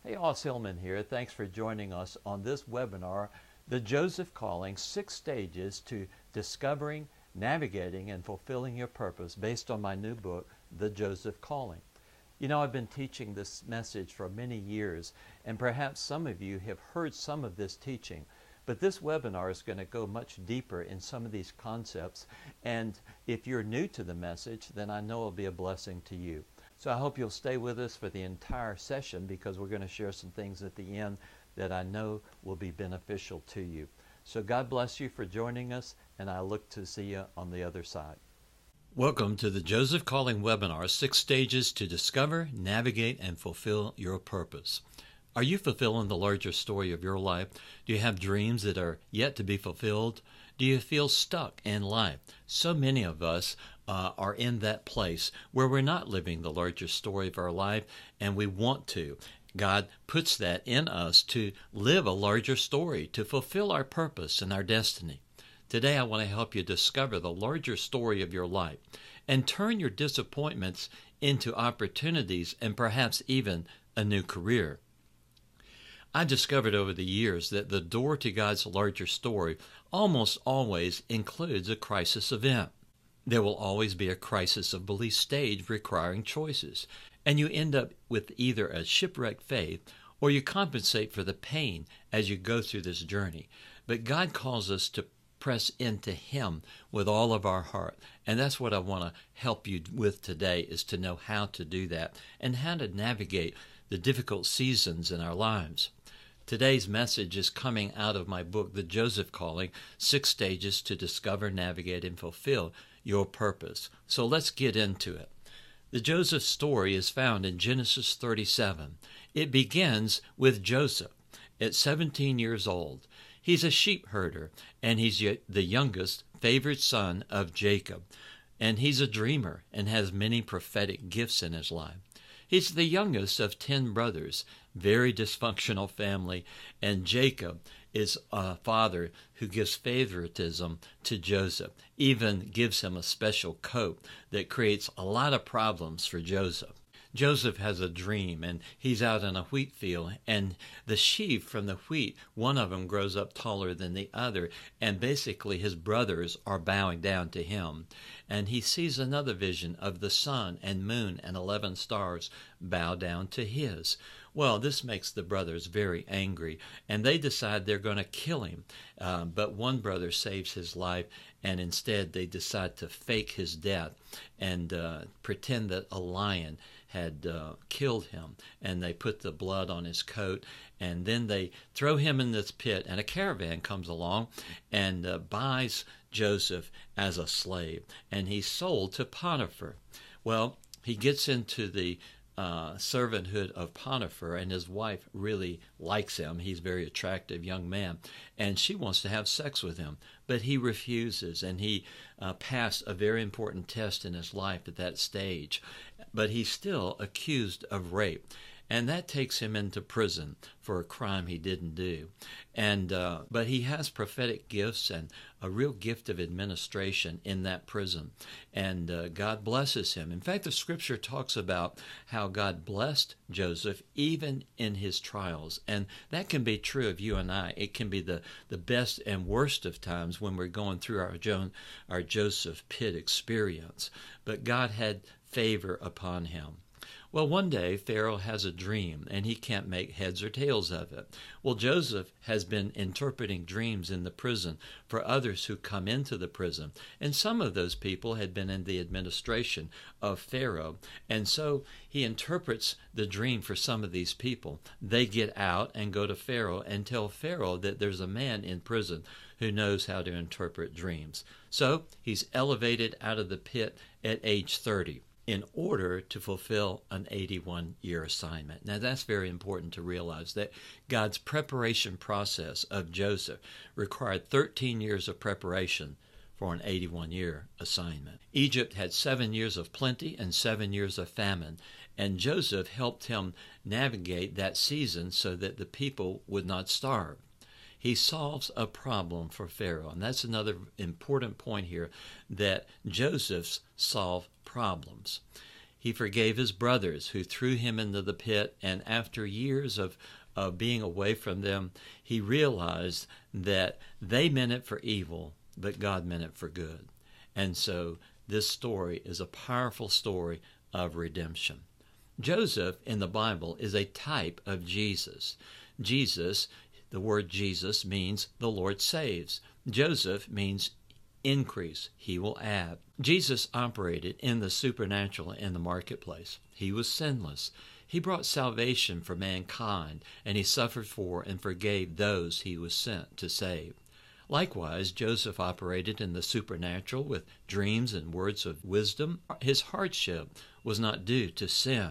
Hey, Oz Hillman here. Thanks for joining us on this webinar, The Joseph Calling, 6 Stages to Discovering, Navigating, and Fulfilling Your Purpose, based on my new book, The Joseph Calling. You know, I've been teaching this message for many years, and perhaps some of you have heard some of this teaching, but this webinar is going to go much deeper in some of these concepts, and if you're new to the message, then I know it'll be a blessing to you. So I hope you'll stay with us for the entire session, because we're going to share some things at the end that I know will be beneficial to you. So God bless you for joining us, and I look to see you on the other side. Welcome to the Joseph Calling webinar, 6 Stages to Discover, Navigate, and Fulfill Your Purpose. Are you fulfilling the larger story of your life? Do you have dreams that are yet to be fulfilled? Do you feel stuck in life? So many of us are in that place where we're not living the larger story of our life, and we want to. God puts that in us to live a larger story, to fulfill our purpose and our destiny. Today I want to help you discover the larger story of your life and turn your disappointments into opportunities and perhaps even a new career. I've discovered over the years that the door to God's larger story almost always includes a crisis event. There will always be a crisis of belief stage requiring choices, and you end up with either a shipwrecked faith or you compensate for the pain as you go through this journey. But God calls us to press into Him with all of our heart, and that's what I want to help you with today, is to know how to do that and how to navigate the difficult seasons in our lives. Today's message is coming out of my book, The Joseph Calling, 6 Stages to Discover, Navigate, and Fulfill Your Purpose. So let's get into it. The Joseph story is found in Genesis 37. It begins with Joseph at 17 years old. He's a sheep herder, and he's the youngest, favored son of Jacob. And he's a dreamer and has many prophetic gifts in his life. He's the youngest of 10 brothers, very dysfunctional family, and Jacob is a father who gives favoritism to Joseph, even gives him a special coat that creates a lot of problems for Joseph. Joseph has a dream, and he's out in a wheat field, and the sheaf from the wheat, one of them grows up taller than the other, and basically his brothers are bowing down to him. And he sees another vision of the sun and moon and 11 stars bow down to his. Well, this makes the brothers very angry, and they decide they're going to kill him. But one brother saves his life, and instead they decide to fake his death and pretend that a lion had killed him, and they put the blood on his coat, and then they throw him in this pit, and a caravan comes along and buys Joseph as a slave, and he's sold to Potiphar. Well, he gets into the servanthood of Potiphar, and his wife really likes him. He's a very attractive young man, and she wants to have sex with him, but he refuses, and he passed a very important test in his life at that stage, but he's still accused of rape. And that takes him into prison for a crime he didn't do. But he has prophetic gifts and a real gift of administration in that prison. And God blesses him. In fact, the scripture talks about how God blessed Joseph even in his trials. And that can be true of you and I. It can be the best and worst of times when we're going through our Joseph pit experience. But God had favor upon him. Well, one day Pharaoh has a dream, and he can't make heads or tails of it. Well, Joseph has been interpreting dreams in the prison for others who come into the prison, and some of those people had been in the administration of Pharaoh, and so he interprets the dream for some of these people. They get out and go to Pharaoh and tell Pharaoh that there's a man in prison who knows how to interpret dreams. So he's elevated out of the pit at age 30. In order to fulfill an 81-year assignment. Now, that's very important to realize that God's preparation process of Joseph required 13 years of preparation for an 81-year assignment. Egypt had 7 years of plenty and 7 years of famine, and Joseph helped him navigate that season so that the people would not starve. He solves a problem for Pharaoh, and that's another important point here, that Joseph's solve problems. He forgave his brothers who threw him into the pit, and after years of being away from them, he realized that they meant it for evil, but God meant it for good. And so this story is a powerful story of redemption. Joseph in the Bible is a type of Jesus. Jesus, the word Jesus means the Lord saves. Joseph means increase. He will add. Jesus operated in the supernatural in the marketplace. He was sinless. He brought salvation for mankind, and he suffered for and forgave those he was sent to save. Likewise, Joseph operated in the supernatural with dreams and words of wisdom. His hardship was not due to sin.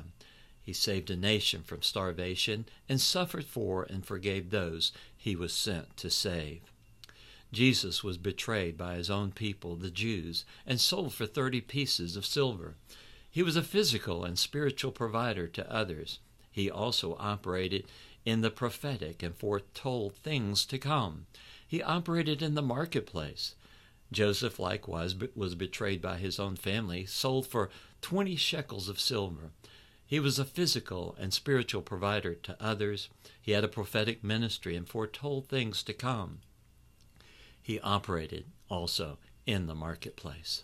He saved a nation from starvation and suffered for and forgave those he was sent to save. Jesus was betrayed by his own people, the Jews, and sold for 30 pieces of silver. He was a physical and spiritual provider to others. He also operated in the prophetic and foretold things to come. He operated in the marketplace. Joseph likewise was betrayed by his own family, sold for 20 shekels of silver. He was a physical and spiritual provider to others. He had a prophetic ministry and foretold things to come. He operated also in the marketplace.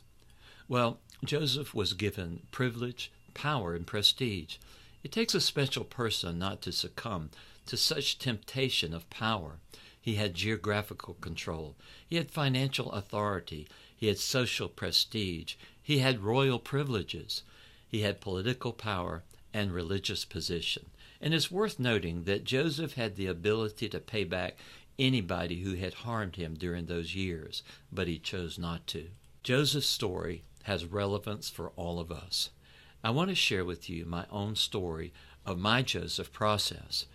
Well, Joseph was given privilege, power, and prestige. It takes a special person not to succumb to such temptation of power. He had geographical control. He had financial authority. He had social prestige. He had royal privileges. He had political power and religious position. And it's worth noting that Joseph had the ability to pay back anybody who had harmed him during those years, but he chose not to. Joseph's story has relevance for all of us. I want to share with you my own story of my Joseph process.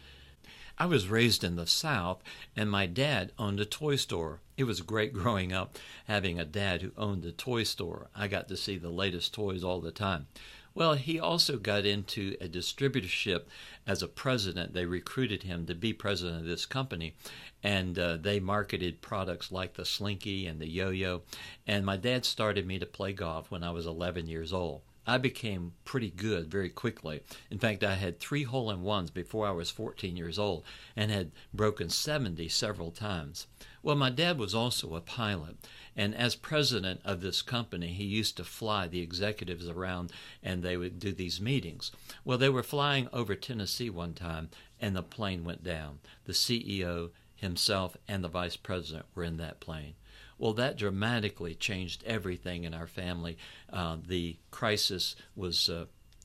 I was raised in the South, and my dad owned a toy store. It was great growing up having a dad who owned a toy store. I got to see the latest toys all the time. Well, he also got into a distributorship as a president. They recruited him to be president of this company, and they marketed products like the Slinky and the Yo-Yo. And my dad started me to play golf when I was 11 years old. I became pretty good very quickly. In fact, I had 3 hole-in-ones before I was 14 years old and had broken 70 several times. Well, my dad was also a pilot, and as president of this company, he used to fly the executives around, and they would do these meetings. Well, they were flying over Tennessee one time, and the plane went down. The CEO, himself, and the vice president were in that plane. Well, that dramatically changed everything in our family. The crisis was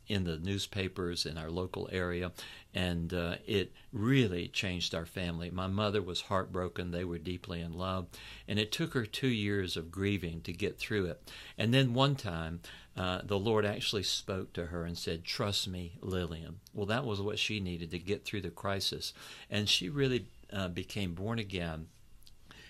in the newspapers in our local area, and it really changed our family. My mother was heartbroken. They were deeply in love, and it took her 2 years of grieving to get through it. And then one time, the Lord actually spoke to her and said, "Trust me, Lillian." Well, that was what she needed to get through the crisis, and she really became born again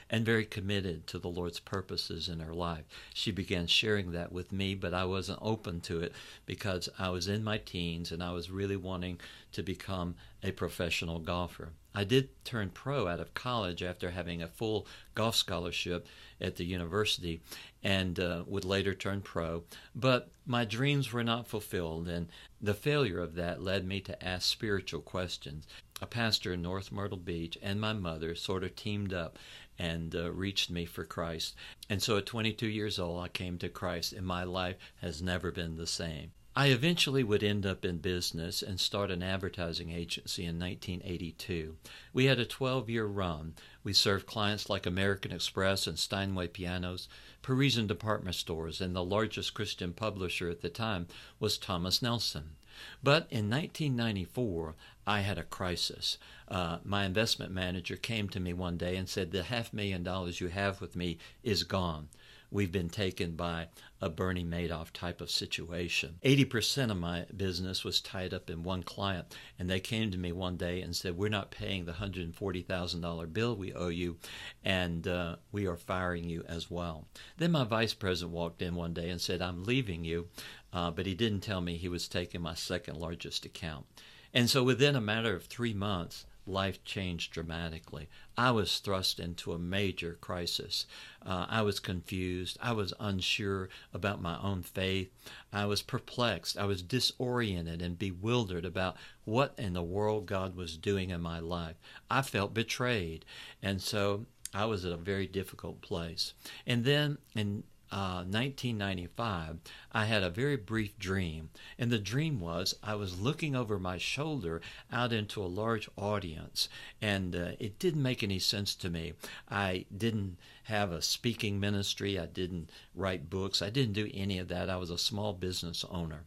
and very committed to the Lord's purposes in her life. She began sharing that with me, but I wasn't open to it because I was in my teens and I was really wanting to become a professional golfer. I did turn pro out of college after having a full golf scholarship at the university, and would later turn pro. But my dreams were not fulfilled, and the failure of that led me to ask spiritual questions. A pastor in North Myrtle Beach and my mother sort of teamed up and reached me for Christ. And so at 22 years old, I came to Christ, and my life has never been the same. I eventually would end up in business and start an advertising agency in 1982. We had a 12-year run. We served clients like American Express and Steinway Pianos, Parisian department stores, and the largest Christian publisher at the time was Thomas Nelson. But in 1994, I had a crisis. My investment manager came to me one day and said, "The $500,000 you have with me is gone. We've been taken by a Bernie Madoff type of situation." 80% of my business was tied up in one client, and they came to me one day and said, "We're not paying the $140,000 bill we owe you, and we are firing you as well." Then my vice president walked in one day and said, "I'm leaving you," but he didn't tell me he was taking my second largest account. And so within a matter of 3 months, life changed dramatically. I was thrust into a major crisis. I was confused. I was unsure about my own faith. I was perplexed. I was disoriented and bewildered about what in the world God was doing in my life. I felt betrayed. And so I was at a very difficult place. And then in 1995, I had a very brief dream. And the dream was I was looking over my shoulder out into a large audience. And it didn't make any sense to me. I didn't have a speaking ministry. I didn't write books. I didn't do any of that. I was a small business owner.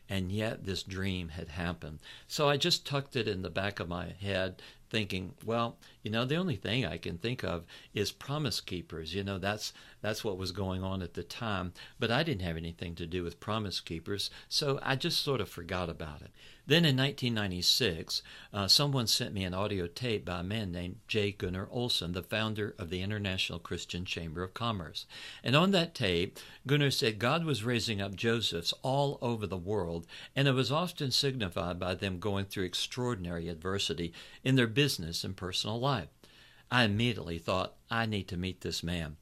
And yet this dream had happened. So I just tucked it in the back of my head, thinking, well, the only thing I can think of is Promise Keepers. That's what was going on at the time. But I didn't have anything to do with Promise Keepers, so I just sort of forgot about it. Then in 1996, someone sent me an audio tape by a man named J. Gunnar Olson, the founder of the International Christian Chamber of Commerce. And on that tape, Gunnar said God was raising up Josephs all over the world, and it was often signified by them going through extraordinary adversity in their business and personal life. I immediately thought, I need to meet this man.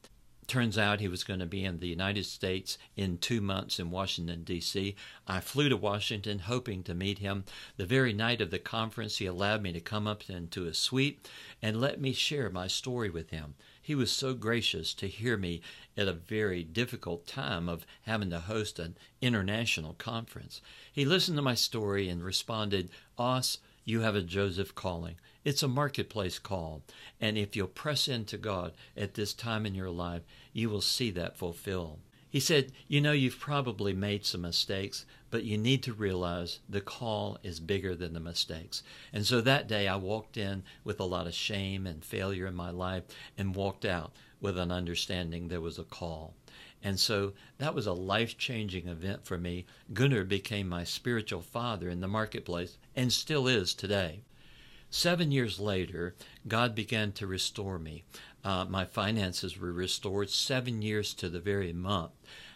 Turns out he was going to be in the United States in 2 months in Washington, D.C. I flew to Washington hoping to meet him. The very night of the conference, he allowed me to come up into his suite and let me share my story with him. He was so gracious to hear me at a very difficult time of having to host an international conference. He listened to my story and responded, "Os, you have a Joseph calling. It's a marketplace call. And if you'll press into God at this time in your life, you will see that fulfilled." He said, you've probably made some mistakes, but you need to realize the call is bigger than the mistakes. And so that day I walked in with a lot of shame and failure in my life and walked out with an understanding there was a call. And so that was a life-changing event for me. Gunnar became my spiritual father in the marketplace and still is today. 7 years later, God began to restore me. My finances were restored 7 years to the very month.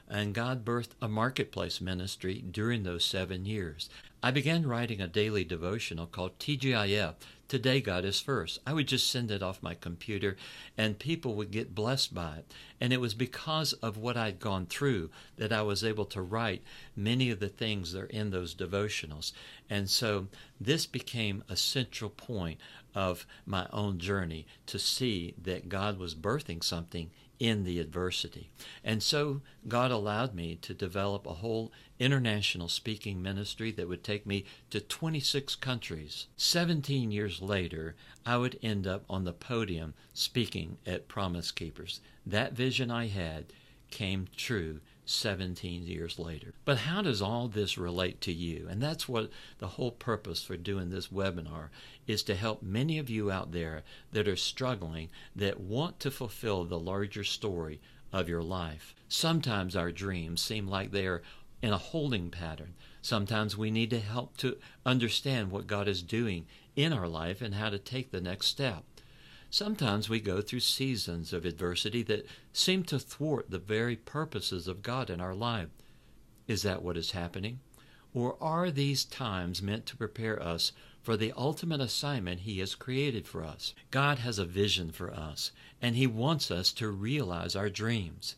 And God birthed a marketplace ministry during those 7 years. I began writing a daily devotional called TGIF, Today God is First. I would just send it off my computer and people would get blessed by it. And it was because of what I'd gone through that I was able to write many of the things that are in those devotionals. And so this became a central point of my own journey to see that God was birthing something in the adversity. And so God allowed me to develop a whole international speaking ministry that would take me to 26 countries. 17 years later, I would end up on the podium speaking at Promise Keepers. That vision I had came true 17 years later. But how does all this relate to you? And that's what the whole purpose for doing this webinar is, to help many of you out there that are struggling, that want to fulfill the larger story of your life. Sometimes our dreams seem like they are in a holding pattern. Sometimes we need to help to understand what God is doing in our life and how to take the next step. Sometimes we go through seasons of adversity that seem to thwart the very purposes of God in our life. Is that what is happening? Or are these times meant to prepare us for the ultimate assignment He has created for us? God has a vision for us, and He wants us to realize our dreams.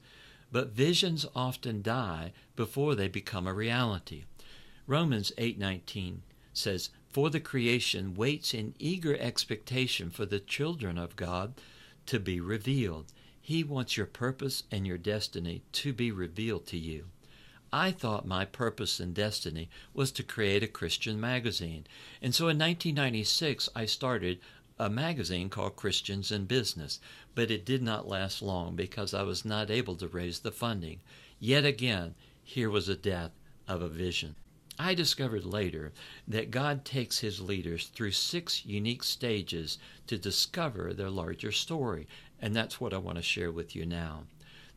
But visions often die before they become a reality. Romans 8:19 says, "For the creation waits in eager expectation for the children of God to be revealed." He wants your purpose and your destiny to be revealed to you. I thought my purpose and destiny was to create a Christian magazine. And so in 1996, I started a magazine called Christians in Business. But it did not last long because I was not able to raise the funding. Yet again, here was a death of a vision. I discovered later that God takes His leaders through 6 unique stages to discover their larger story, and that's what I want to share with you now.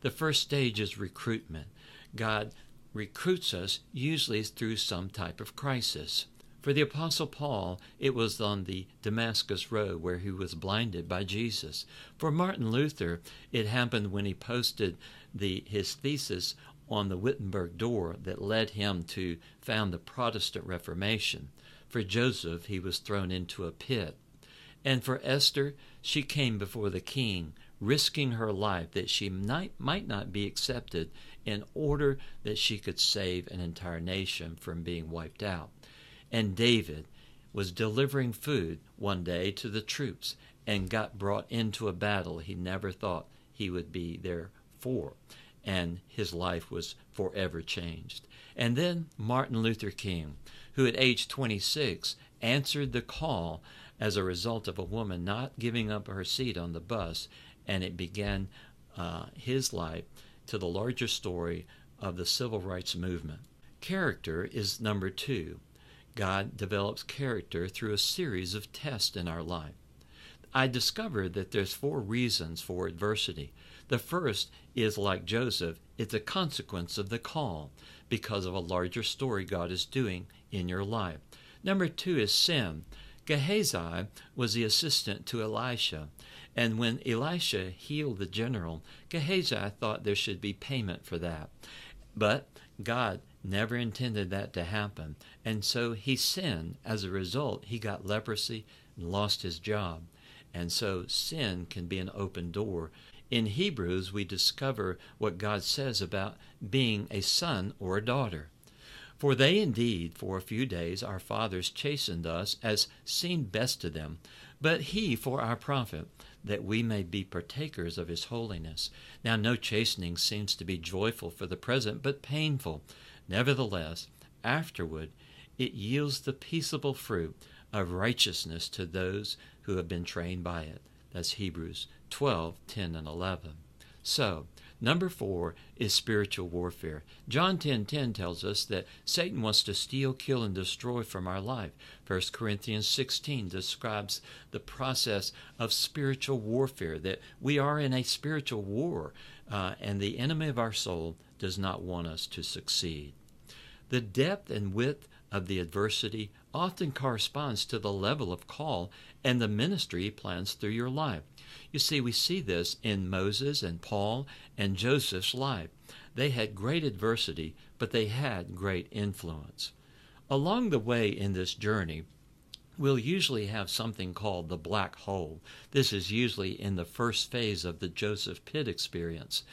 The first stage is recruitment. God recruits us usually through some type of crisis. For the Apostle Paul, it was on the Damascus Road where he was blinded by Jesus. For Martin Luther, it happened when he posted his thesis on the Wittenberg door that led him to found the Protestant Reformation. For Joseph, he was thrown into a pit. And for Esther, she came before the king, risking her life that she might not be accepted in order that she could save an entire nation from being wiped out. And David was delivering food one day to the troops and got brought into a battle he never thought he would be there for. And his life was forever changed. And then Martin Luther King, who at age 26 answered the call as a result of a woman not giving up her seat on the bus, and it began his life to the larger story of the civil rights movement. Character is number 2. God develops character through a series of tests in our life. I discovered that there's 4 reasons for adversity. The first is, like Joseph, it's a consequence of the call because of a larger story God is doing in your life. Number 2 is sin. Gehazi was the assistant to Elisha, and when Elisha healed the general, Gehazi thought there should be payment for that. But God never intended that to happen, and so he sinned. As a result, he got leprosy and lost his job. And so sin can be an open door. In Hebrews, we discover what God says about being a son or a daughter. For they indeed, for a few days, our fathers chastened us as seemed best to them, but he for our profit, that we may be partakers of his holiness. Now no chastening seems to be joyful for the present, but painful. Nevertheless, afterward it yields the peaceable fruit of righteousness to those who have been trained by it. That's Hebrews 12, 10, and 11. So, number 4 is spiritual warfare. John 10:10 tells us that Satan wants to steal, kill, and destroy from our life. 1 Corinthians 16 describes the process of spiritual warfare, that we are in a spiritual war, and the enemy of our soul does not want us to succeed. The depth and width of the adversity often corresponds to the level of call and the ministry he plans through your life. You see, we see this in Moses and Paul and Joseph's life. They had great adversity, but they had great influence. Along the way in this journey, we'll usually have something called the black hole. This is usually in the first phase of the Joseph pit experience.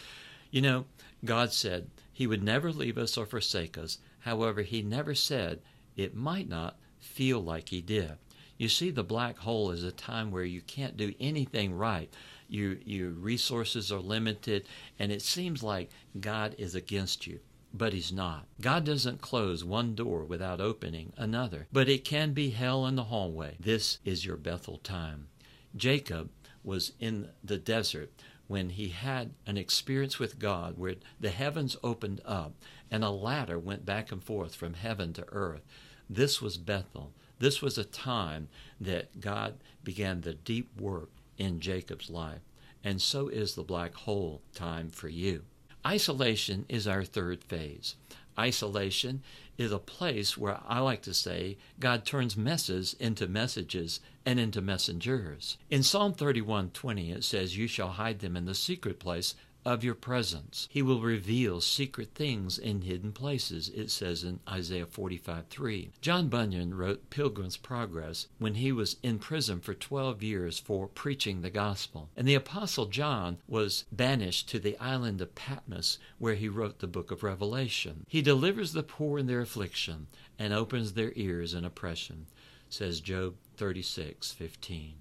You know, God said he would never leave us or forsake us. However, he never said it might not feel like he did. You see, the black hole is a time where you can't do anything right. Your resources are limited, and it seems like God is against you, but he's not. God doesn't close one door without opening another, but it can be hell in the hallway. This is your Bethel time. Jacob was in the desert when he had an experience with God where the heavens opened up and a ladder went back and forth from heaven to earth. This was Bethel. This was a time that God began the deep work in Jacob's life. And so is the black hole time for you. Isolation is our third phase. Isolation is a place where I like to say God turns messes into messages and into messengers. In Psalm 31:20 it says, "You shall hide them in the secret place of your presence. He will reveal secret things in hidden places," it says in Isaiah 45:3. John Bunyan wrote Pilgrim's Progress when he was in prison for 12 years for preaching the gospel. And the Apostle John was banished to the island of Patmos, where he wrote the book of Revelation. He delivers the poor in their affliction and opens their ears in oppression, says Job 36:15.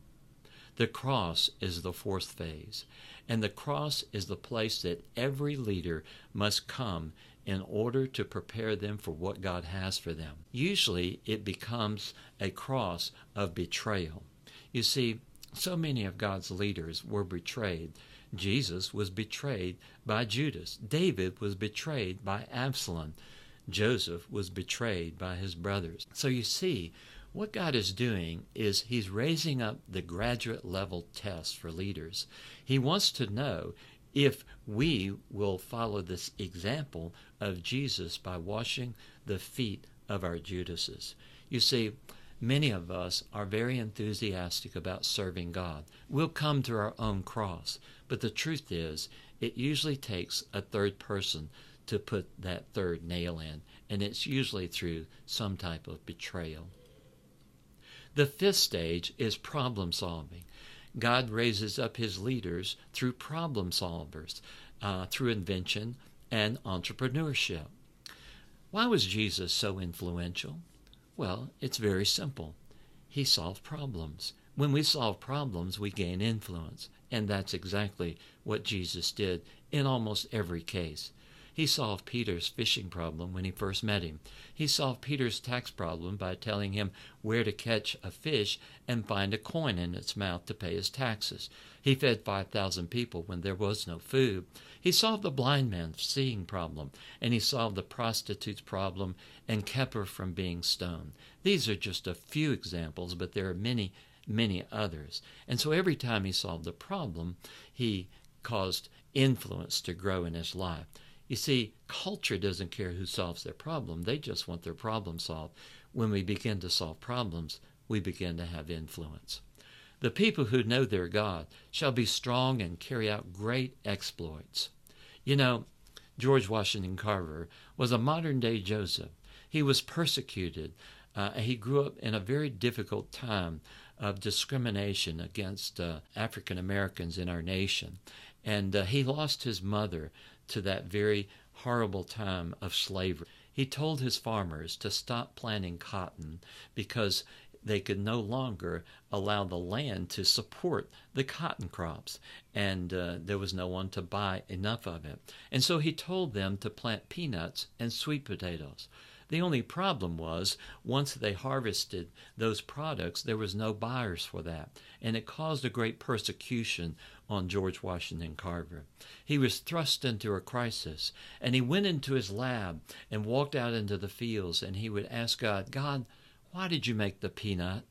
The cross is the fourth phase, and the cross is the place that every leader must come in order to prepare them for what God has for them. Usually it becomes a cross of betrayal. You see, so many of God's leaders were betrayed. Jesus was betrayed by Judas. David was betrayed by Absalom. Joseph was betrayed by his brothers. So you see, what God is doing is he's raising up the graduate level test for leaders. He wants to know if we will follow this example of Jesus by washing the feet of our Judases. You see, many of us are very enthusiastic about serving God. We'll come to our own cross, but the truth is, it usually takes a third person to put that third nail in, and it's usually through some type of betrayal. The fifth stage is problem solving. God raises up his leaders through problem solvers, through invention and entrepreneurship. Why was Jesus so influential? Well, it's very simple. He solved problems. When we solve problems, we gain influence. And that's exactly what Jesus did in almost every case. He solved Peter's fishing problem when he first met him. He solved Peter's tax problem by telling him where to catch a fish and find a coin in its mouth to pay his taxes. He fed 5,000 people when there was no food. He solved the blind man's seeing problem, and he solved the prostitute's problem and kept her from being stoned. These are just a few examples, but there are many, many others. And so every time he solved a problem, he caused influence to grow in his life. You see, culture doesn't care who solves their problem. They just want their problem solved. When we begin to solve problems, we begin to have influence. The people who know their God shall be strong and carry out great exploits. You know, George Washington Carver was a modern-day Joseph. He was persecuted. He grew up in a very difficult time of discrimination against African Americans in our nation. And he lost his mother to that very horrible time of slavery. He told his farmers to stop planting cotton because they could no longer allow the land to support the cotton crops, and there was no one to buy enough of it. And so he told them to plant peanuts and sweet potatoes. The only problem was, once they harvested those products, there was no buyers for that, and it caused a great persecution on George Washington Carver. He was thrust into a crisis, and he went into his lab and walked out into the fields, and he would ask God, God, why did you make the peanut?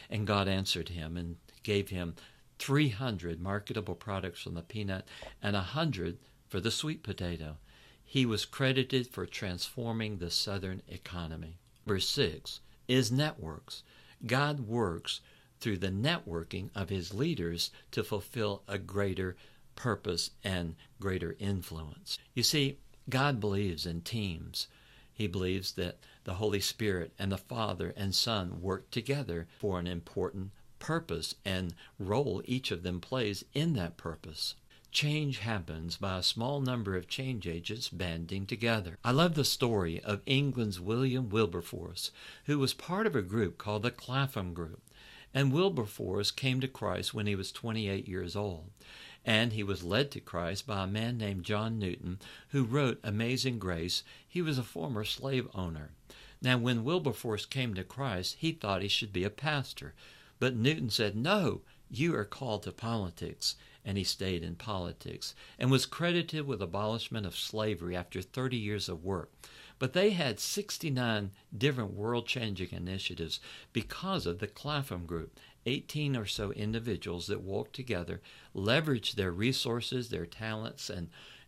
And God answered him and gave him 300 marketable products from the peanut and 100 for the sweet potato. He was credited for transforming the Southern economy. Number 6 is networks. God works through the networking of his leaders to fulfill a greater purpose and greater influence. You see, God believes in teams. He believes that the Holy Spirit and the Father and Son work together for an important purpose and role each of them plays in that purpose. Change happens by a small number of change agents banding together. I love the story of England's William Wilberforce, who was part of a group called the Clapham Group. And Wilberforce came to Christ when he was 28 years old. And he was led to Christ by a man named John Newton, who wrote Amazing Grace. He was a former slave owner. Now, when Wilberforce came to Christ, he thought he should be a pastor. But Newton said, no, you are called to politics. And he stayed in politics and was credited with abolishment of slavery after 30 years of work. But they had 69 different world-changing initiatives because of the Clapham Group, 18 or so individuals that walked together, leveraged their resources, their talents,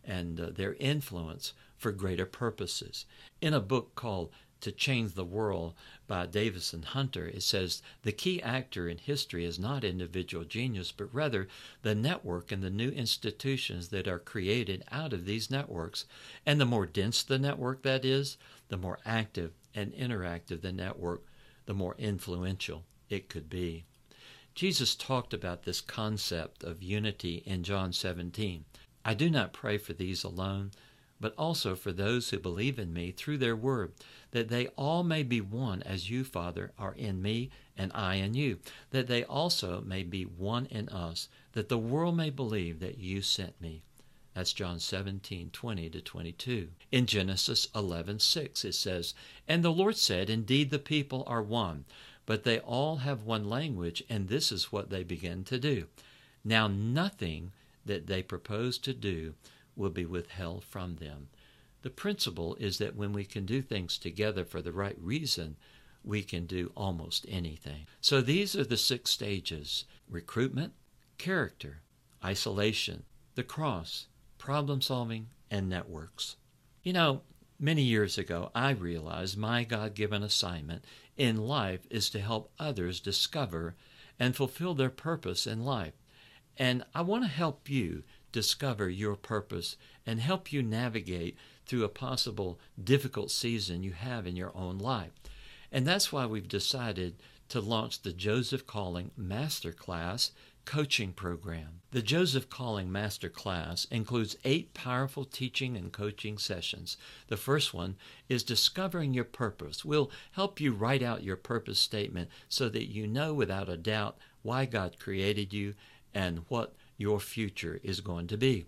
and their influence for greater purposes. In a book called To Change the World by Davis and Hunter, it says, the key actor in history is not individual genius, but rather the network and the new institutions that are created out of these networks. And the more dense the network that is, the more active and interactive the network, the more influential it could be. Jesus talked about this concept of unity in John 17. I do not pray for these alone, but also for those who believe in me through their word, that they all may be one as you, Father, are in me and I in you, that they also may be one in us, that the world may believe that you sent me. That's John 17:20-22. In Genesis 11:6 it says, and the Lord said, indeed the people are one, but they all have one language, and this is what they begin to do. Now nothing that they propose to do will be withheld from them. The principle is that when we can do things together for the right reason, we can do almost anything. So these are the 6 stages: recruitment, character, isolation, the cross, problem solving, and networks. You know, many years ago, I realized my God-given assignment in life is to help others discover and fulfill their purpose in life. And I want to help you discover your purpose and help you navigate through a possible difficult season you have in your own life. And that's why we've decided to launch the Joseph Calling Masterclass coaching program. The Joseph Calling Masterclass includes 8 powerful teaching and coaching sessions. The first one is Discovering Your Purpose. We'll help you write out your purpose statement so that you know without a doubt why God created you and what your future is going to be.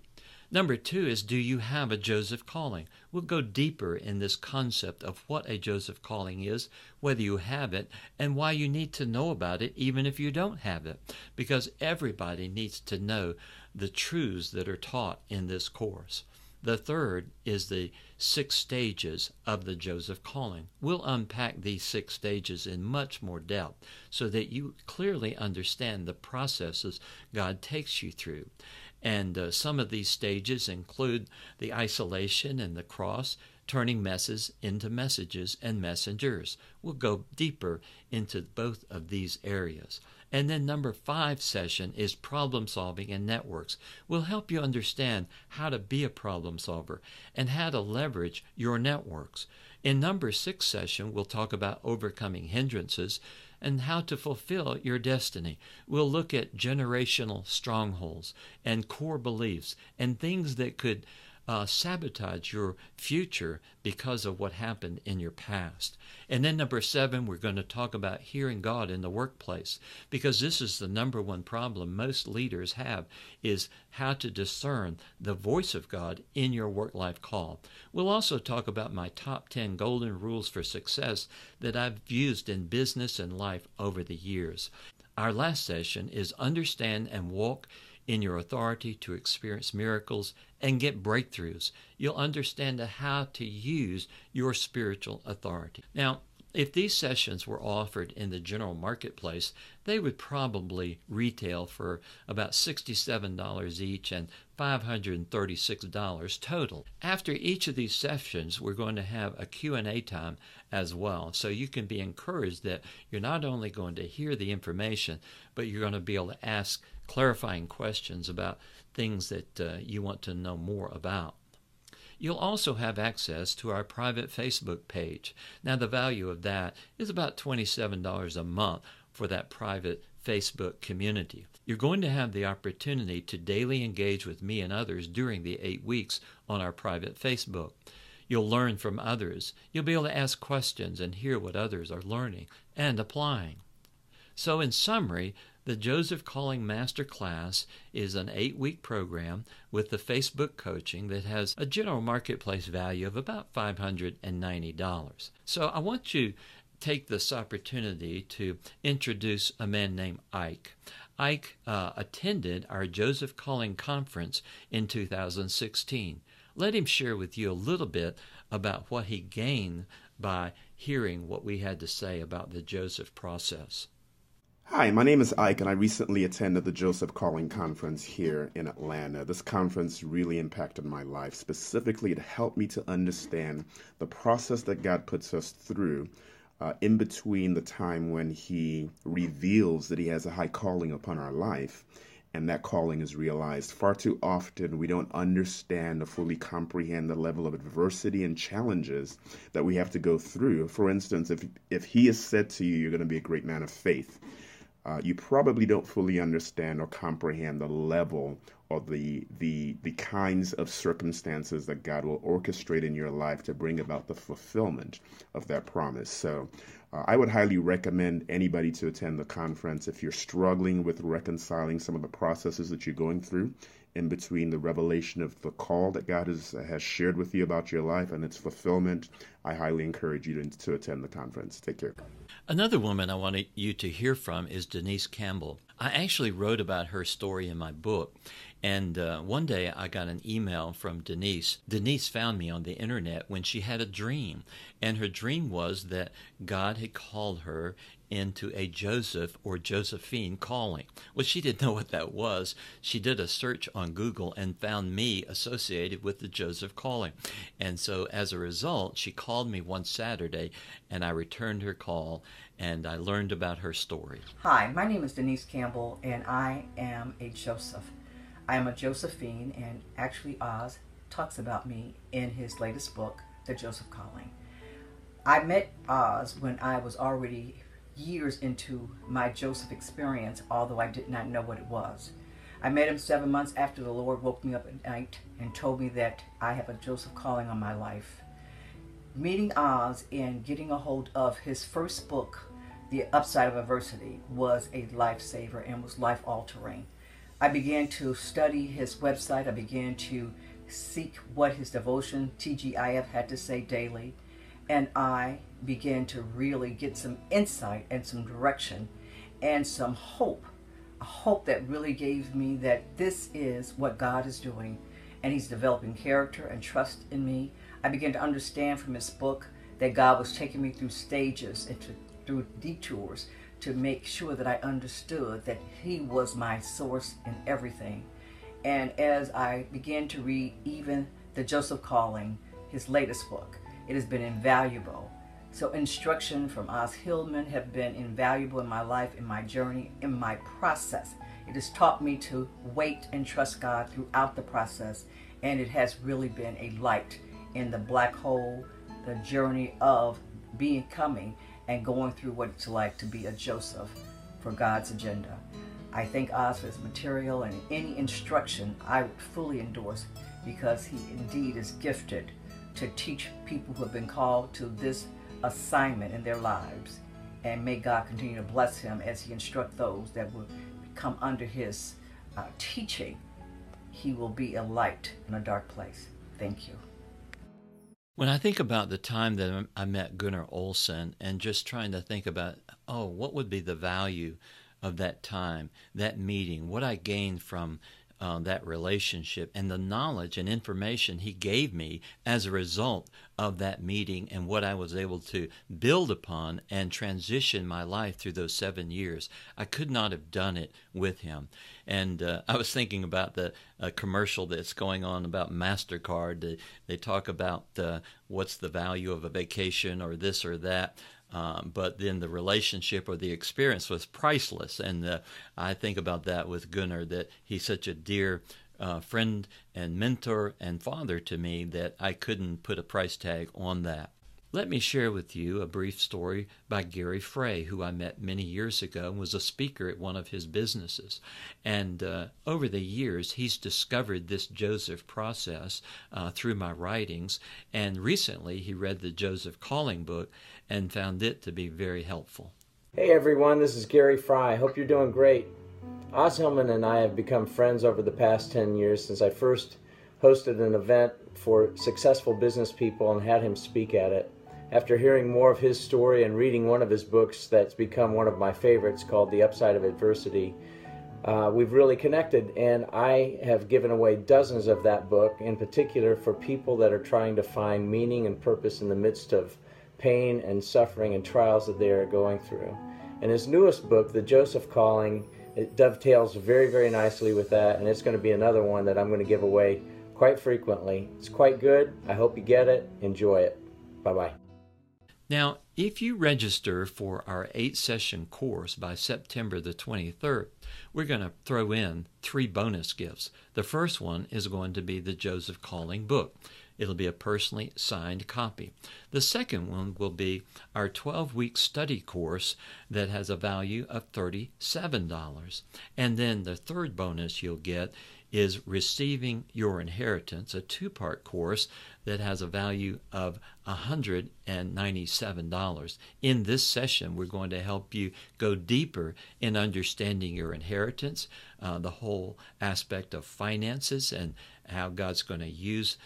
Number 2 is, do you have a Joseph calling? We'll go deeper in this concept of what a Joseph calling is, whether you have it, and why you need to know about it even if you don't have it, because everybody needs to know the truths that are taught in this course. The third is the 6 stages of the Joseph calling. We'll unpack these 6 stages in much more depth so that you clearly understand the processes God takes you through. And some of these stages include the isolation and the cross, turning messes into messages and messengers. We'll go deeper into both of these areas. And then number 5 session is problem solving and networks. We'll help you understand how to be a problem solver and how to leverage your networks. In number 6 session, we'll talk about overcoming hindrances and how to fulfill your destiny. We'll look at generational strongholds and core beliefs and things that could sabotage your future because of what happened in your past. And then number 7, we're going to talk about hearing God in the workplace, because this is the number one problem most leaders have, is how to discern the voice of God in your work-life call. We'll also talk about my top 10 golden rules for success that I've used in business and life over the years. Our last session is understand and walk in your authority to experience miracles and get breakthroughs. You'll understand how to use your spiritual authority. Now, if these sessions were offered in the general marketplace, they would probably retail for about $67 each and $536 total. After each of these sessions, we're going to have a Q&A time as well. So you can be encouraged that you're not only going to hear the information, but you're going to be able to ask clarifying questions about things that you want to know more about. You'll also have access to our private Facebook page. Now, the value of that is about $27 a month for that private Facebook community. You're going to have the opportunity to daily engage with me and others during the 8 weeks on our private Facebook. You'll learn from others. You'll be able to ask questions and hear what others are learning and applying. So in summary, the Joseph Calling Master Class is an 8-week program with the Facebook coaching that has a general marketplace value of about $590. So I want you to take this opportunity to introduce a man named Ike. Ike attended our Joseph Calling Conference in 2016. Let him share with you a little bit about what he gained by hearing what we had to say about the Joseph process. Hi, my name is Ike, and I recently attended the Joseph Calling Conference here in Atlanta. This conference really impacted my life. Specifically, it helped me to understand the process that God puts us through in between the time when He reveals that He has a high calling upon our life, and that calling is realized. Far too often, we don't understand or fully comprehend the level of adversity and challenges that we have to go through. For instance, if He has said to you, you're going to be a great man of faith, you probably don't fully understand or comprehend the level or the kinds of circumstances that God will orchestrate in your life to bring about the fulfillment of that promise. So I would highly recommend anybody to attend the conference if you're struggling with reconciling some of the processes that you're going through in between the revelation of the call that God has shared with you about your life and its fulfillment. I highly encourage you to attend the conference. Take care. Another woman I wanted you to hear from is Denise Campbell. I actually wrote about her story in my book, and one day I got an email from Denise. Denise found me on the internet when she had a dream, and her dream was that God had called her into a Joseph or Josephine calling. Well, she didn't know what that was. She did a search on Google and found me associated with the Joseph calling. And so as a result, she called me one Saturday, and I returned her call, and I learned about her story. Hi, my name is Denise Campbell, and I am a Joseph. I am a Josephine, and actually Oz talks about me in his latest book, The Joseph Calling. I met Oz when I was already years into my Joseph experience, although I did not know what it was. I met him 7 months after the Lord woke me up at night and told me that I have a Joseph calling on my life. Meeting Oz and getting a hold of his first book, The Upside of Adversity, was a lifesaver and was life-altering. I began to study his website. I began to seek what his devotion, TGIF, had to say daily. And I began to really get some insight and some direction and some hope. A hope that really gave me that this is what God is doing. And he's developing character and trust in me. I began to understand from his book that God was taking me through stages and through detours to make sure that I understood that he was my source in everything. And as I began to read even The Joseph Calling, his latest book, it has been invaluable. So instruction from Oz Hillman have been invaluable in my life, in my journey, in my process. It has taught me to wait and trust God throughout the process, and it has really been a light in the black hole, the journey of becoming and going through what it's like to be a Joseph for God's agenda. I thank Oz for his material, and any instruction I would fully endorse, because he indeed is gifted to teach people who have been called to this assignment in their lives. And may God continue to bless him as he instructs those that will come under his teaching. He will be a light in a dark place. Thank you. When I think about the time that I met Gunnar Olsen and just trying to think about, what would be the value of that time, that meeting, what I gained from that relationship, and the knowledge and information he gave me as a result of that meeting, and what I was able to build upon and transition my life through those 7 years. I could not have done it with him. And I was thinking about the commercial that's going on about MasterCard. They talk about what's the value of a vacation or this or that. But then the relationship or the experience was priceless. And I think about that with Gunnar, that he's such a dear friend and mentor and father to me that I couldn't put a price tag on that. Let me share with you a brief story by Gary Frey, who I met many years ago and was a speaker at one of his businesses. And over the years, he's discovered this Joseph process through my writings. And recently, he read the Joseph Calling book and found it to be very helpful. Hey everyone, this is Gary Frey. Hope you're doing great. Oz Hillman and I have become friends over the past 10 years since I first hosted an event for successful business people and had him speak at it. After hearing more of his story and reading one of his books that's become one of my favorites called The Upside of Adversity, we've really connected, and I have given away dozens of that book, in particular for people that are trying to find meaning and purpose in the midst of pain and suffering and trials that they are going through. And his newest book, The Joseph Calling, it dovetails very, very nicely with that, and it's going to be another one that I'm going to give away quite frequently. It's quite good. I hope you get it. Enjoy it. Bye-bye. Now, if you register for our 8-session course by September the 23rd, we're going to throw in 3 bonus gifts. The first one is going to be the Joseph Calling book. It'll be a personally signed copy. The second one will be our 12-week study course that has a value of $37. And then the third bonus you'll get is Receiving Your Inheritance, a 2-part course that has a value of $197. In this session, we're going to help you go deeper in understanding your inheritance, the whole aspect of finances, and how God's going to use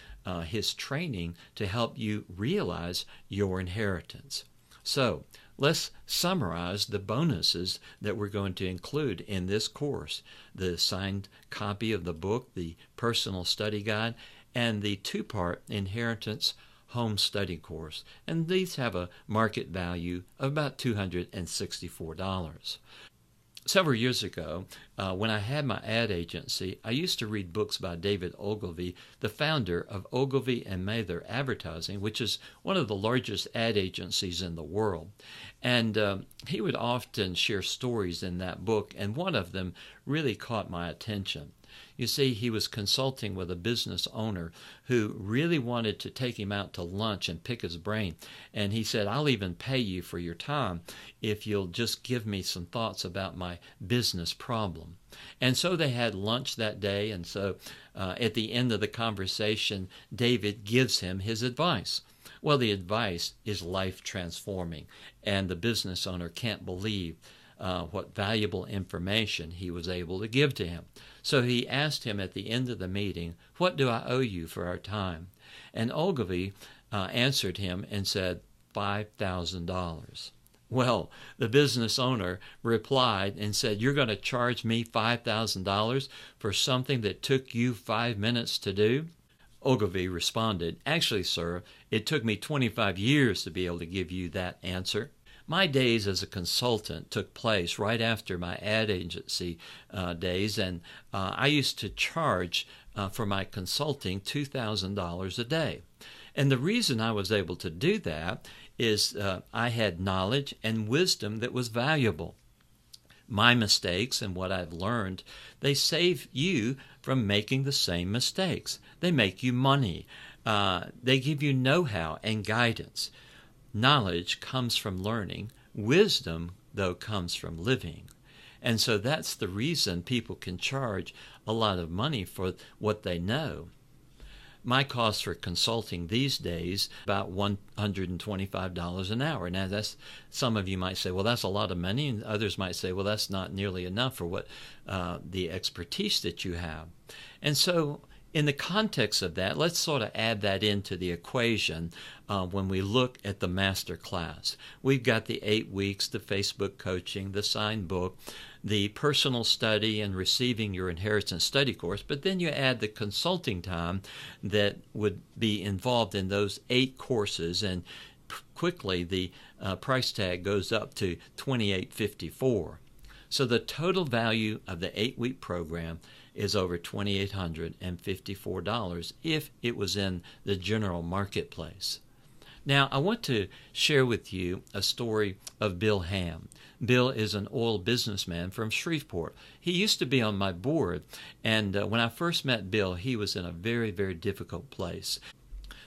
his training to help you realize your inheritance. So, let's summarize the bonuses that we're going to include in this course: the signed copy of the book, the personal study guide, and the 2-part inheritance home study course. And these have a market value of about $264. Several years ago, when I had my ad agency, I used to read books by David Ogilvy, the founder of Ogilvy and Mather Advertising, which is one of the largest ad agencies in the world. And he would often share stories in that book, and one of them really caught my attention. You see, he was consulting with a business owner who really wanted to take him out to lunch and pick his brain. And he said, I'll even pay you for your time if you'll just give me some thoughts about my business problem. And so they had lunch that day. And so at the end of the conversation, David gives him his advice. Well, the advice is life transforming. And the business owner can't believe what valuable information he was able to give to him. So he asked him at the end of the meeting, what do I owe you for our time? And Ogilvy answered him and said, $5,000. Well, the business owner replied and said, you're going to charge me $5,000 for something that took you 5 minutes to do? Ogilvy responded, actually, sir, it took me 25 years to be able to give you that answer. My days as a consultant took place right after my ad agency days, and I used to charge for my consulting $2,000 a day. And the reason I was able to do that is I had knowledge and wisdom that was valuable. My mistakes and what I've learned, they save you from making the same mistakes. They make you money. They give you know-how and guidance. Knowledge comes from learning. Wisdom, though, comes from living. And so that's the reason people can charge a lot of money for what they know. My cost for consulting these days about $125 an hour. Now, that's, some of you might say, well, that's a lot of money, and others might say, well, that's not nearly enough for what the expertise that you have. And so in the context of that, let's sort of add that into the equation when we look at the master class. We've got the 8 weeks, the Facebook coaching, the signed book, the personal study and receiving your inheritance study course, but then you add the consulting time that would be involved in those 8 courses, and quickly the price tag goes up to $2,854. So the total value of the 8-week program is over $2,854 if it was in the general marketplace. Now, I want to share with you a story of Bill Ham. Bill is an oil businessman from Shreveport. He used to be on my board, and when I first met Bill, he was in a very, very difficult place.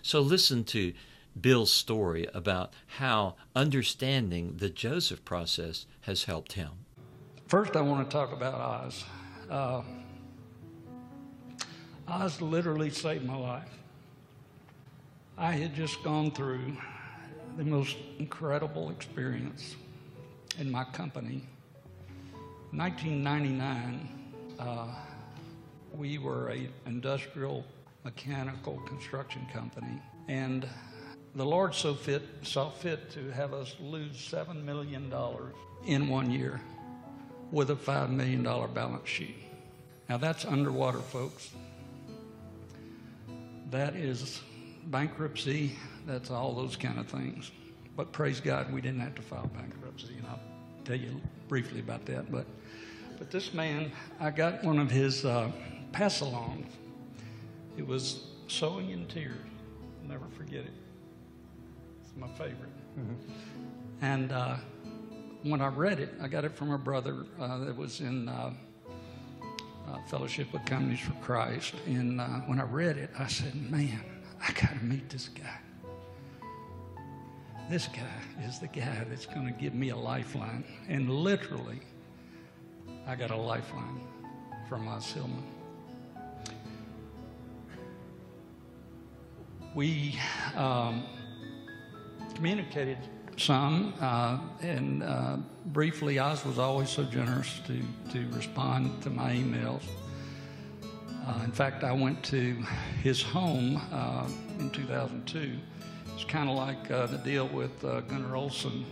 So listen to Bill's story about how understanding the Joseph process has helped him. First, I want to talk about Oz. Oz literally saved my life. I had just gone through the most incredible experience in my company. 1999, we were an industrial mechanical construction company, and the Lord saw fit to have us lose $7 million in 1 year with a $5 million balance sheet. Now that's underwater, folks. That is bankruptcy. That's all those kind of things. But praise God, we didn't have to file bankruptcy, and I'll tell you briefly about that. But this man, I got one of his pass-alongs. It was Sowing in Tears. I'll never forget it. It's my favorite. Mm-hmm. And when I read it, I got it from a brother that was in Fellowship of Companies for Christ. And when I read it, I said, man, I got to meet this guy. This guy is the guy that's going to give me a lifeline. And literally, I got a lifeline from Hillman. We communicated some, and briefly, Oz was always so generous to respond to my emails. In fact, I went to his home in 2002. It's kind of like the deal with Gunnar Olson,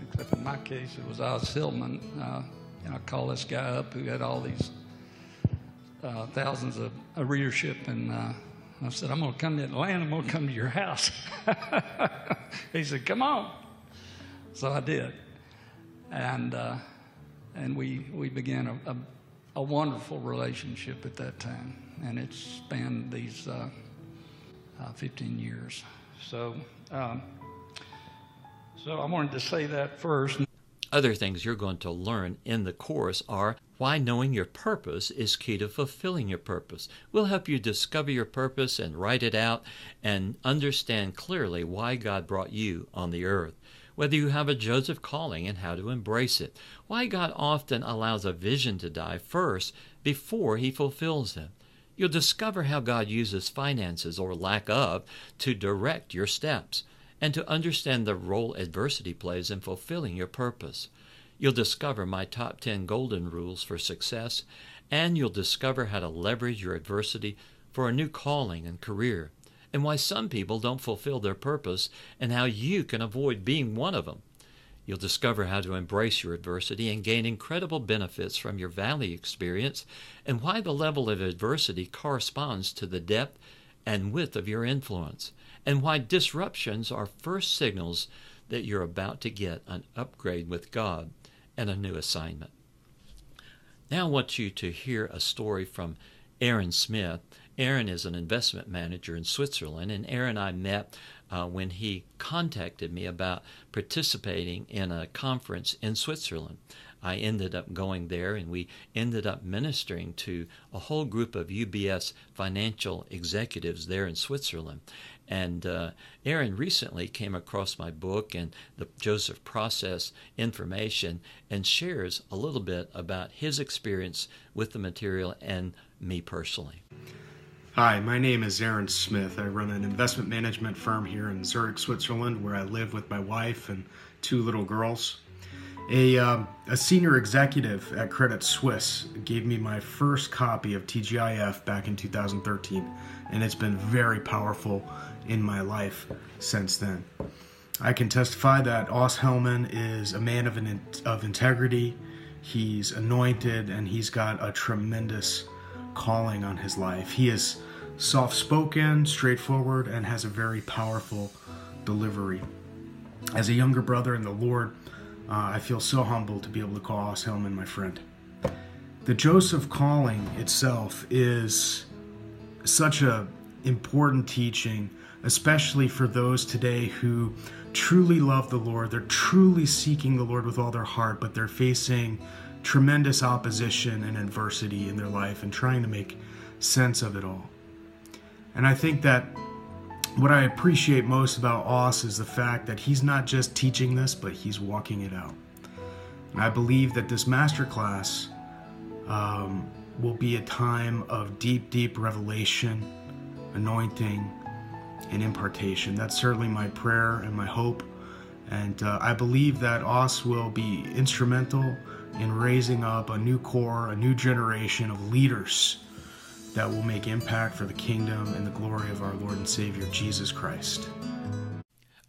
except in my case, it was Oz Hillman. And I called this guy up who had all these thousands of readership, and I said, I'm going to come to Atlanta. I'm going to come to your house. He said, come on. So I did. And we began a wonderful relationship at that time. And it spanned these 15 years. So I wanted to say that first. Other things you're going to learn in the course are Why knowing your purpose is key to fulfilling your purpose. We'll help you discover your purpose and write it out and understand clearly why God brought you on the earth. Whether you have a Joseph calling and how to embrace it. Why God often allows a vision to die first before he fulfills it. You'll discover how God uses finances or lack of to direct your steps and to understand the role adversity plays in fulfilling your purpose. You'll discover my top 10 golden rules for success, and you'll discover how to leverage your adversity for a new calling and career, and why some people don't fulfill their purpose and how you can avoid being one of them. You'll discover how to embrace your adversity and gain incredible benefits from your valley experience, and why the level of adversity corresponds to the depth and width of your influence, and why disruptions are first signals that you're about to get an upgrade with God and a new assignment. Now I want you to hear a story from Aaron Smith. Aaron is an investment manager in Switzerland, and Aaron and I met when he contacted me about participating in a conference in Switzerland. I ended up going there, and we ended up ministering to a whole group of UBS financial executives there in Switzerland. And Aaron recently came across my book and the Joseph Process information and shares a little bit about his experience with the material and me personally. Hi, my name is Aaron Smith. I run an investment management firm here in Zurich, Switzerland, where I live with my wife and 2 little girls. A senior executive at Credit Suisse gave me my first copy of TGIF back in 2013, and it's been very powerful in my life since then. I can testify that Os Hillman is a man of integrity. He's anointed, and he's got a tremendous calling on his life. He is soft-spoken, straightforward, and has a very powerful delivery. As a younger brother in the Lord, I feel so humbled to be able to call Os Hillman my friend. The Joseph calling itself is such an important teaching, especially for those today who truly love the Lord. They're truly seeking the Lord with all their heart, but they're facing tremendous opposition and adversity in their life and trying to make sense of it all. And I think that what I appreciate most about Os is the fact that he's not just teaching this, but he's walking it out. And I believe that this masterclass will be a time of deep, deep revelation, anointing, and impartation. That's certainly my prayer and my hope. And I believe that Os will be instrumental in raising up a new core, a new generation of leaders that will make impact for the kingdom and the glory of our Lord and Savior, Jesus Christ.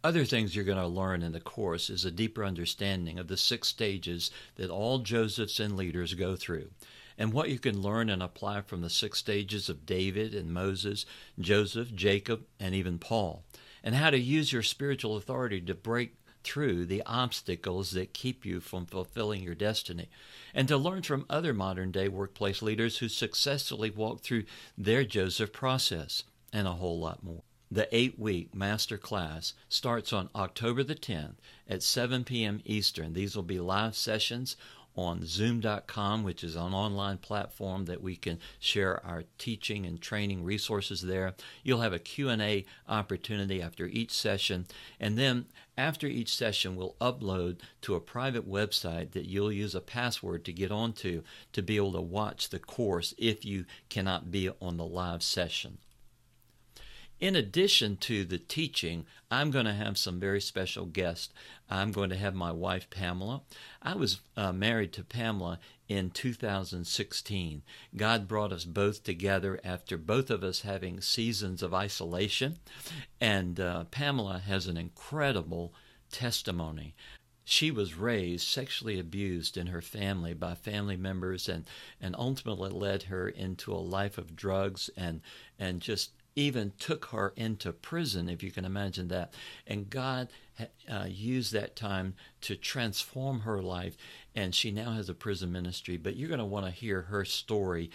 Other things you're going to learn in the course is a deeper understanding of the 6 stages that all Josephs and leaders go through, and what you can learn and apply from the 6 stages of David and Moses, Joseph, Jacob, and even Paul, and how to use your spiritual authority to break through the obstacles that keep you from fulfilling your destiny, and to learn from other modern-day workplace leaders who successfully walked through their Joseph process, and a whole lot more. The 8-week master class starts on October the 10th at 7 p.m. Eastern. These will be live sessions on Zoom.com, which is an online platform that we can share our teaching and training resources there. You'll have a Q&A opportunity after each session, and then after each session we'll upload to a private website that you'll use a password to get onto to be able to watch the course if you cannot be on the live session. In addition to the teaching, I'm going to have some very special guests. I'm going to have my wife, Pamela. I was married to Pamela in 2016. God brought us both together after both of us having seasons of isolation, and Pamela has an incredible testimony. She was raised sexually abused in her family by family members, and ultimately led her into a life of drugs and just even took her into prison, if you can imagine that. And God used that time to transform her life, and she now has a prison ministry. But you're going to want to hear her story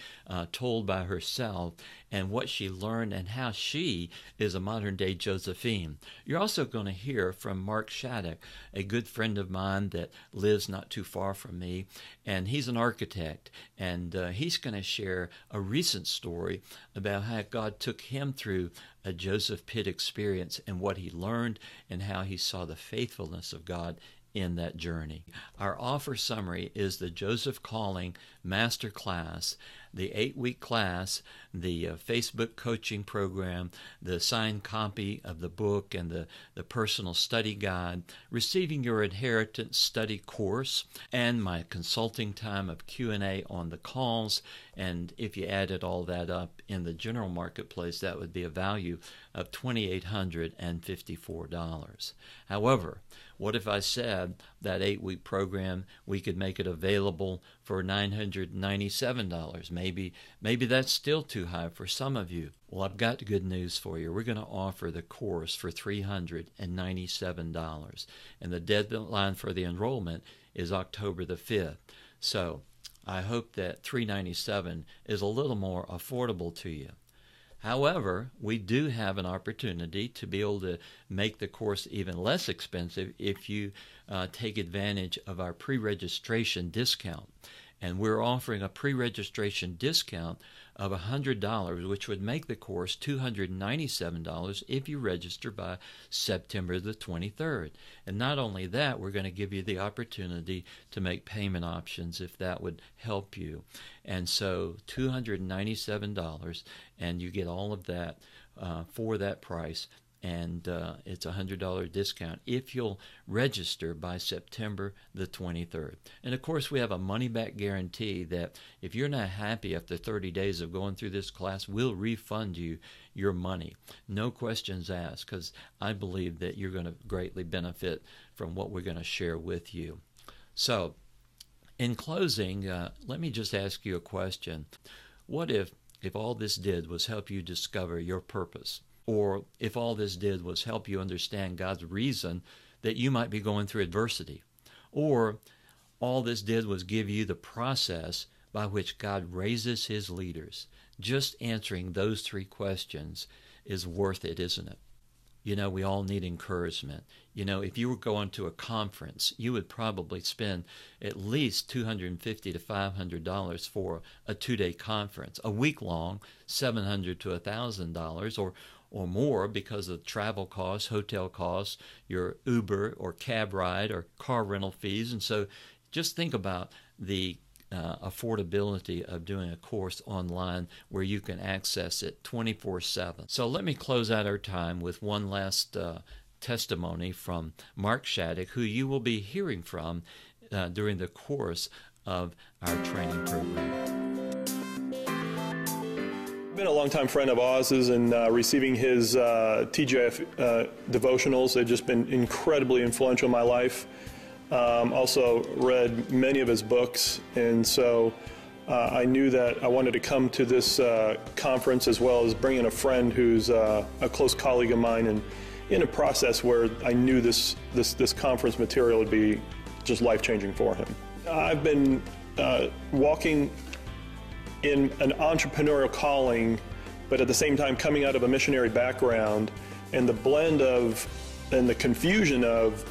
told by herself and what she learned and how she is a modern-day Josephine. You're also going to hear from Mark Shattuck, a good friend of mine that lives not too far from me, and he's an architect, and he's going to share a recent story about how God took him through a Joseph Pit experience and what he learned and how he saw the faithfulness of God in that journey. Our offer summary is the Joseph Calling Master Class, the 8-week class, the Facebook coaching program, the signed copy of the book and the personal study guide, receiving your inheritance study course, and my consulting time of Q&A on the calls. And if you added all that up in the general marketplace, that would be a value of $2,854. However, what if I said that 8-week program, we could make it available for $997? Maybe that's still too high for some of you. Well, I've got good news for you. We're going to offer the course for $397, and the deadline for the enrollment is October the 5th. So I hope that $397 is a little more affordable to you. However, we do have an opportunity to be able to make the course even less expensive if you take advantage of our pre-registration discount. And we're offering a pre-registration discount of $100, which would make the course $297 if you register by September the 23rd. And not only that, we're going to give you the opportunity to make payment options if that would help you. And so $297, and you get all of that for that price. And it's a $100 discount if you'll register by September the 23rd. And of course, we have a money-back guarantee that if you're not happy after 30 days of going through this class, we'll refund you your money. No questions asked, because I believe that you're going to greatly benefit from what we're going to share with you. So, in closing, let me just ask you a question. What if all this did was help you discover your purpose? Or if all this did was help you understand God's reason that you might be going through adversity? Or all this did was give you the process by which God raises his leaders? Just answering those 3 questions is worth it, isn't it? You know, we all need encouragement. You know, if you were going to a conference, you would probably spend at least $250 to $500 for a 2-day conference. A week long, $700 to $1,000 or more because of travel costs, hotel costs, your Uber or cab ride or car rental fees. And so just think about the affordability of doing a course online where you can access it 24/7. So let me close out our time with one last testimony from Mark Shattuck, who you will be hearing from during the course of our training program. I've been a longtime friend of Oz's, and receiving his TGIF devotionals, they've just been incredibly influential in my life. Also read many of his books, and so I knew that I wanted to come to this conference as well as bring in a friend who's a close colleague of mine, and in a process where I knew this conference material would be just life-changing for him. I've been walking in an entrepreneurial calling, but at the same time coming out of a missionary background, and the blend of and the confusion of,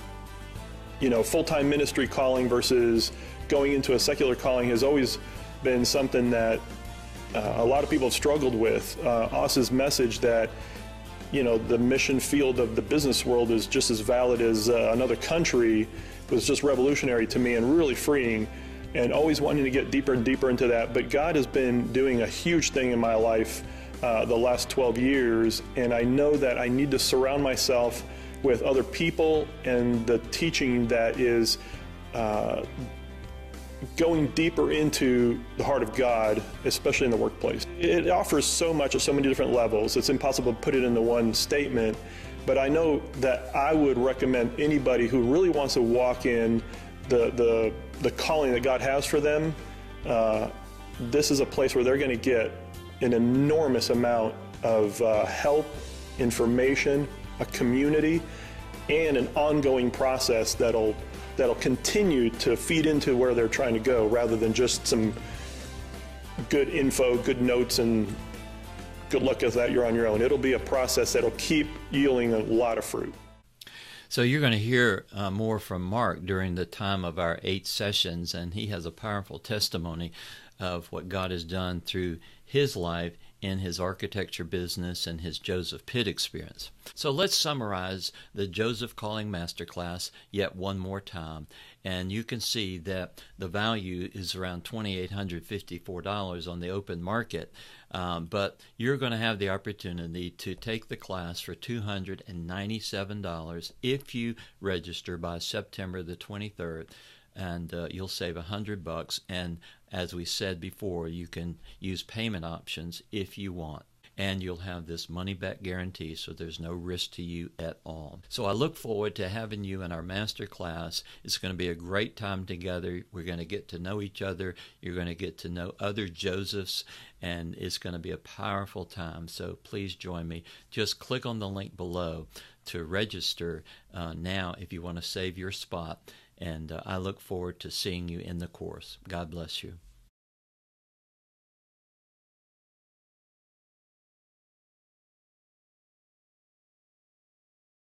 you know, full-time ministry calling versus going into a secular calling has always been something that a lot of people have struggled with. Os's message that, you know, the mission field of the business world is just as valid as another country was just revolutionary to me and really freeing, and always wanting to get deeper and deeper into that. But God has been doing a huge thing in my life the last 12 years, and I know that I need to surround myself with other people and the teaching that is going deeper into the heart of God, especially in the workplace. It offers so much at so many different levels. It's impossible to put it into one statement, but I know that I would recommend anybody who really wants to walk in the calling that God has for them. This is a place where they're going to get an enormous amount of help, information, a community, and an ongoing process that'll continue to feed into where they're trying to go, rather than just some good info, good notes, and good luck with that, you're on your own. It'll be a process that'll keep yielding a lot of fruit. So you're going to hear more from Mark during the time of our 8 sessions, and he has a powerful testimony of what God has done through his life in his architecture business and his Joseph Pitt experience. So let's summarize the Joseph Calling Masterclass yet one more time. And you can see that the value is around $2,854 on the open market. But you're going to have the opportunity to take the class for $297 if you register by September the 23rd. And you'll save $100. And as we said before, you can use payment options if you want. And you'll have this money-back guarantee, so there's no risk to you at all. So I look forward to having you in our master class. It's going to be a great time together. We're going to get to know each other. You're going to get to know other Josephs, and it's going to be a powerful time. So please join me. Just click on the link below to register now if you want to save your spot. And I look forward to seeing you in the course. God bless you.